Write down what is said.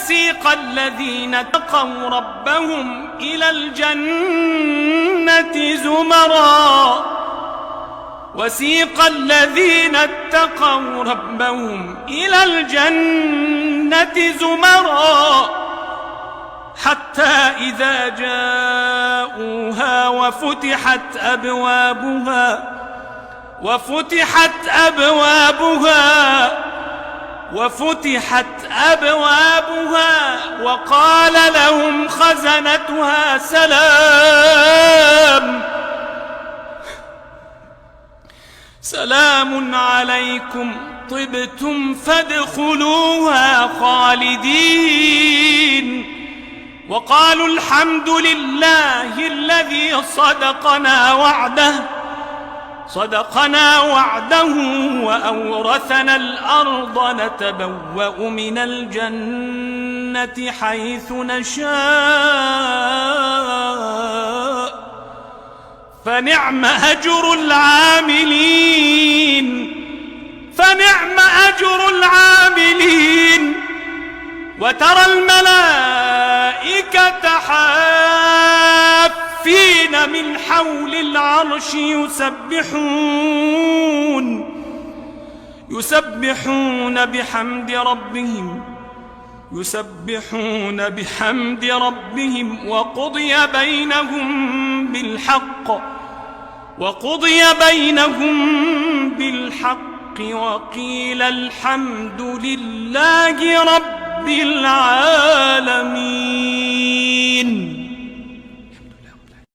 وسيق الذين اتقوا ربهم إلى الجنة زمرا وسيق الذين اتقوا ربهم إلى الجنة زمرا حتى إذا جاءوها وفتحت أبوابها وقال لهم خزنتها سلام عليكم طبتم فادخلوها خالدين وقالوا الحمد لله الذي صدقنا وعده وأورثنا الأرض نتبوأ من الجنة حيث نشاء فنعم أجر العاملين وترى الملائكة حافين من حول العرش يسبحون بحمد ربهم وقضي بينهم بالحق وقيل الحمد لله رب العالمين.